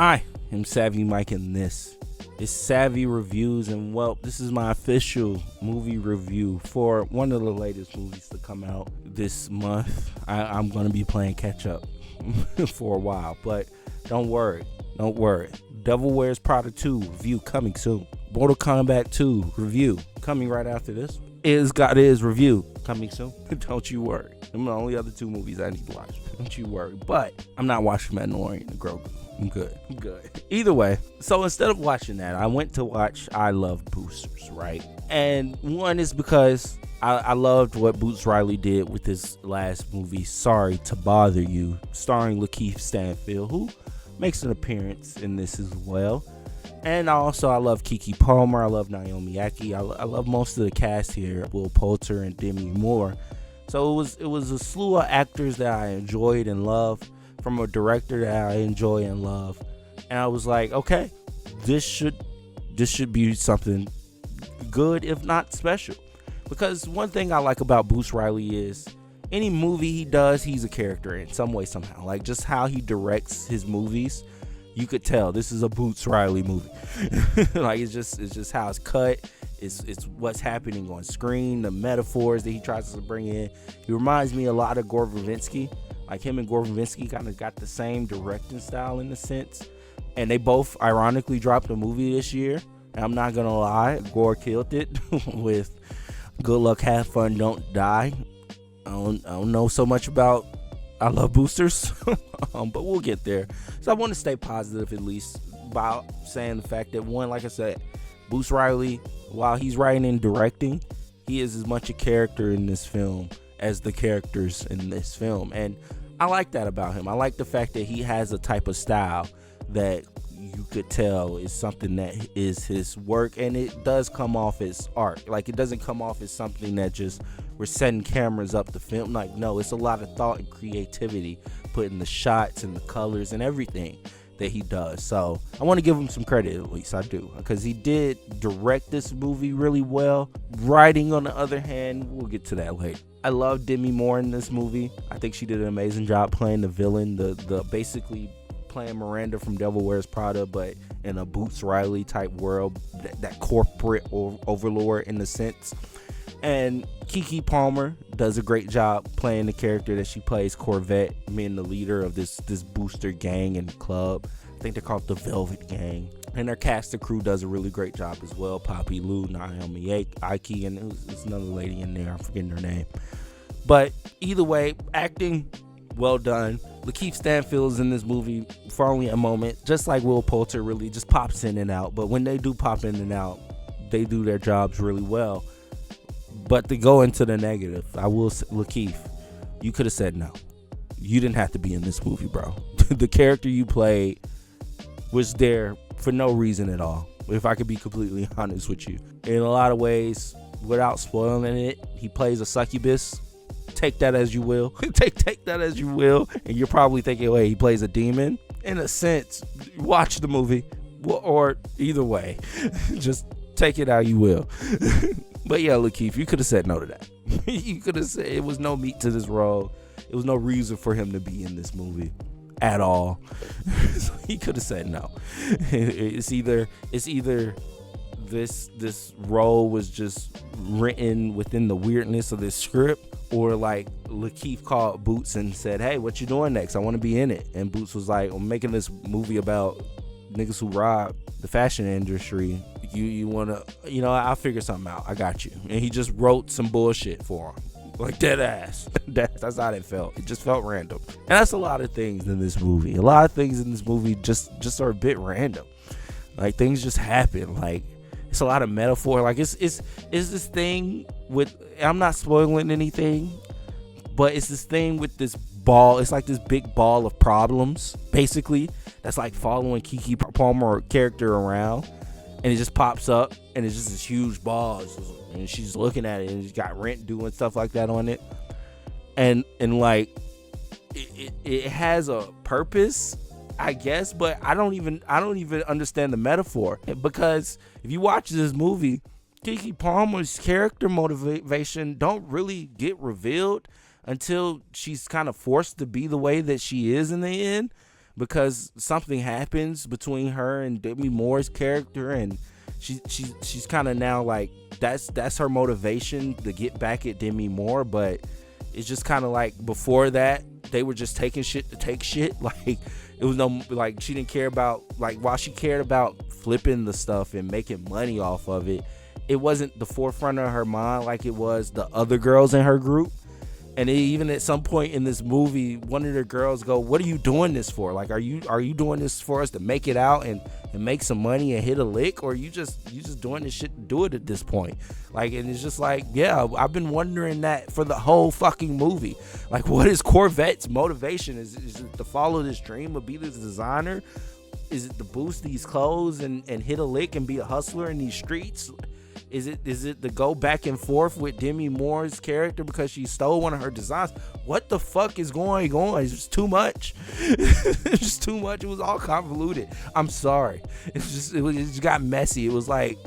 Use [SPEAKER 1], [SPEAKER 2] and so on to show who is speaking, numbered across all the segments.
[SPEAKER 1] I am Savvy Mike, and this is Savvy Reviews. And well, this is my official movie review for one of the latest movies to come out this month. I'm going to be playing catch up for a while, but don't worry. Devil Wears Prada 2 review coming soon. Mortal Kombat 2 review coming right after this. Is God Is review coming soon. Don't you worry. Them are the only other two movies I need to watch. Don't you worry. But I'm not watching Mandalorian and Grogu. I'm good. Either way, so instead of watching that, I went to watch I Love Boosters, right? And one is because I loved what Boots Riley did with his last movie, Sorry to Bother You, starring Lakeith Stanfield, who makes an appearance in this as well. And I love Keke Palmer. I love Naomi Ackie. I love most of the cast here, Will Poulter and Demi Moore. So it was a slew of actors that I enjoyed and loved, from a director that I enjoy and love. And I was like, okay, this should be something good, if not special. Because one thing I like about Boots Riley is any movie he does, he's a character in some way, somehow. Like just how he directs his movies, you could tell this is a Boots Riley movie. Like it's just how it's cut. It's what's happening on screen, the metaphors that he tries to bring in. He reminds me a lot of Gore Verbinski. Like him and Gore Verbinski kind of got the same directing style in a sense. And they both ironically dropped a movie this year. And I'm not going to lie, Gore killed it with Good Luck, Have Fun, Don't Die. I don't know so much about I Love Boosters, but we'll get there. So I want to stay positive at least about saying the fact that, one, like I said, Boots Riley, while he's writing and directing, he is as much a character in this film as the characters in this film. And I like that about him. I like the fact that he has a type of style that you could tell is something that is his work, and it does come off as art. Like it doesn't come off as something that just we're setting cameras up to film. Like no, it's a lot of thought and creativity put in the shots and the colors and everything that he does. So I want to give him some credit, at least I do, because he did direct this movie really well. Writing, on the other hand, we'll get to that later. I love Demi Moore in this movie. I think she did an amazing job playing the villain, the basically playing Miranda from Devil Wears Prada, but in a Boots Riley type world, that corporate overlord in a sense. And Keke Palmer does a great job playing the character that she plays, Corvette, being the leader of this booster gang and club. I think they're called the Velvet Gang. And their cast and crew does a really great job as well. Poppy Lou, Naomi Ackie, and there's another lady in there, I'm forgetting her name. But either way, acting, well done. Lakeith Stanfield is in this movie for only a moment, just like Will Poulter really just pops in and out. But when they do pop in and out, they do their jobs really well. But to go into the negative, I will say, Lakeith, you could have said no. You didn't have to be in this movie, bro. The character you played was there for no reason at all, if I could be completely honest with you. In a lot of ways, without spoiling it, he plays a succubus. Take that as you will. Take that as you will. And you're probably thinking, wait, he plays a demon? In a sense, watch the movie. Or either way, just take it how you will. But yeah, Lakeith, you could have said no to that. You could have said it was no meat to this role. It was no reason for him to be in this movie at all. So he could have said no. It's either this role was just written within the weirdness of this script, or like Lakeith called Boots and said, hey, what you doing next? I want to be in it. And Boots was like, I'm making this movie about niggas who rob the fashion industry. You want to, I'll figure something out. I got you. And he just wrote some bullshit for him. Like dead ass. That's how it felt. It just felt random. And that's a lot of things in this movie. A lot of things in this movie just are a bit random. Like things just happen. Like it's a lot of metaphor. Like it's this thing with, I'm not spoiling anything, but it's this thing with this ball. It's like this big ball of problems, basically, that's like following Keke Palmer character around. And it just pops up, and it's just this huge ball. And she's looking at it, and it's got rent due and stuff like that on it. And like, it has a purpose, I guess, but I don't even understand the metaphor. Because if you watch this movie, Keke Palmer's character motivation don't really get revealed until she's kind of forced to be the way that she is in the end. because something happens between her and Demi Moore's character, and she's kind of now like that's her motivation to get back at Demi Moore. But it's just kind of like before that they were just taking shit to take shit. Like it was no, like she didn't care about, like while she cared about flipping the stuff and making money off of it, it wasn't the forefront of her mind like it was the other girls in her group. And even at some point in this movie, one of the girls go, "What are you doing this for? Like, are you doing this for us to make it out and make some money and hit a lick, or you just doing this shit to do it at this point?" Like, and it's just like, yeah, I've been wondering that for the whole fucking movie. Like, what is Corvette's motivation? Is it to follow this dream of be this designer? Is it to boost these clothes and hit a lick and be a hustler in these streets? Is it to go back and forth with Demi Moore's character because she stole one of her designs? What the fuck is going on? It's just too much. It's just too much. It was all convoluted. I'm sorry. It just got messy. It was like,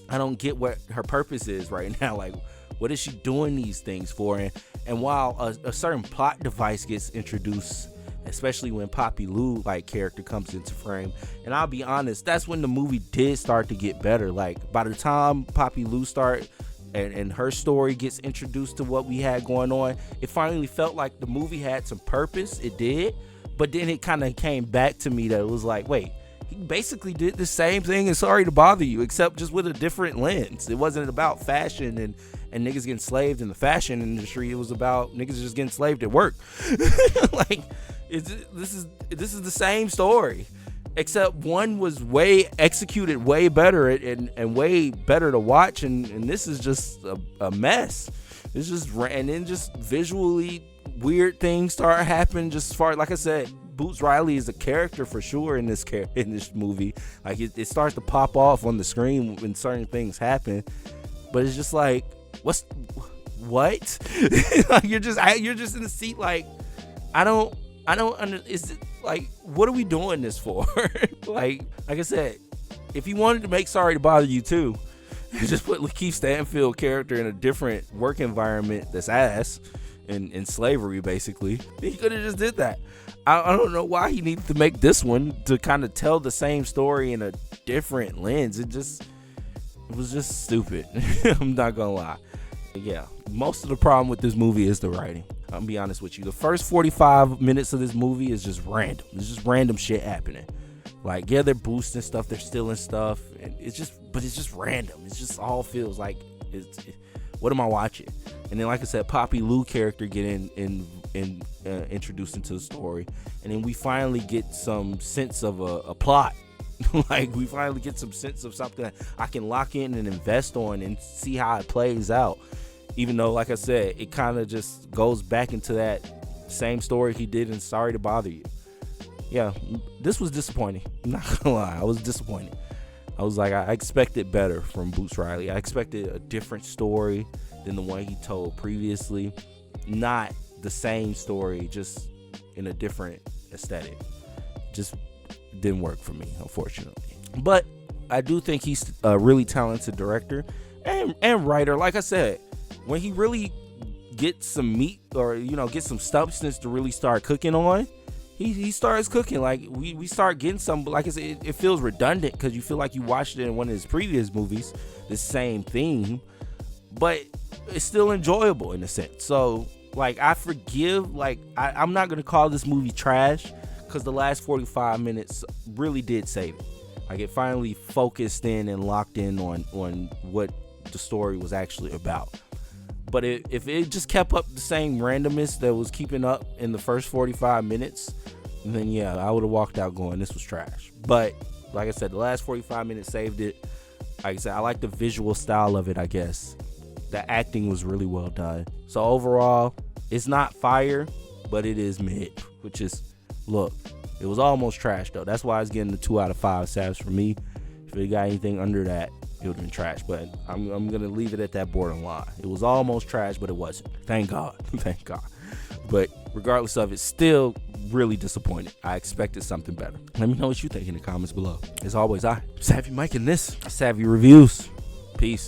[SPEAKER 1] I don't get what her purpose is right now. Like, what is she doing these things for? And while a certain plot device gets introduced, especially when Poppy Lou like character comes into frame, and I'll be honest, that's when the movie did start to get better. Like by the time Poppy Lou start and her story gets introduced to what we had going on, it finally felt like the movie had some purpose. It did, but then it kind of came back to me that it was like, wait, he basically did the same thing in Sorry to Bother You, except just with a different lens. It wasn't about fashion and niggas getting slaved in the fashion industry. It was about niggas just getting slaved at work. Like, this is the same story, except one was way executed way better and way better to watch, and this is just a mess. It's just, and then just visually weird things start happening. Just as far, like I said, Boots Riley is a character for sure in this movie. Like it starts to pop off on the screen when certain things happen, but it's just like, what? Like you're just in the seat like, I don't is it like, what are we doing this for? like I said, if you wanted to make Sorry to Bother You too, just put Lakeith Stanfield character in a different work environment that's ass in slavery basically, he could have just did that. I don't know why he needed to make this one to kind of tell the same story in a different lens. It was just stupid. I'm not gonna lie. Yeah, most of the problem with this movie is the writing. I'll be honest with you. The first 45 minutes of this movie is just random. It's just random shit happening. Like, yeah, they're boosting stuff, they're stealing stuff, and it's just random. It just all feels like what am I watching? And then, like I said, Poppy Lou character get introduced into the story, and then we finally get some sense of a plot. Like, we finally get some sense of something that I can lock in and invest on and see how it plays out. Even though, like I said, it kind of just goes back into that same story he did in Sorry to Bother You. Yeah, this was disappointing. I'm not gonna lie, I was disappointed. I was like, I expected better from Boots Riley. I expected a different story than the one he told previously. Not the same story, just in a different aesthetic. Just didn't work for me, unfortunately. But I do think he's a really talented director and writer. Like I said, when he really gets some meat, or get some substance to really start cooking on, he starts cooking. Like we start getting some, like I said, it feels redundant because you feel like you watched it in one of his previous movies, the same theme, but it's still enjoyable in a sense. So like, I forgive, like I'm not gonna call this movie trash, because the last 45 minutes really did save it. Like, it finally focused in and locked in on what the story was actually about. But if it just kept up the same randomness that was keeping up in the first 45 minutes, then yeah, I would have walked out going, this was trash. But like I said, the last 45 minutes saved it. Like I said, I like the visual style of it, I guess. The acting was really well done. So overall, it's not fire, but it is mid, which is, look, it was almost trash though. That's why it's getting the 2 out of 5 saps for me. If it got anything under that, it would have been trash. But I'm gonna leave it at that borderline. It was almost trash, but it wasn't. Thank God. Thank God. But regardless of it, still really disappointed. I expected something better. Let me know what you think in the comments below. As always, Savvy Mike, and this Savvy Reviews. Peace.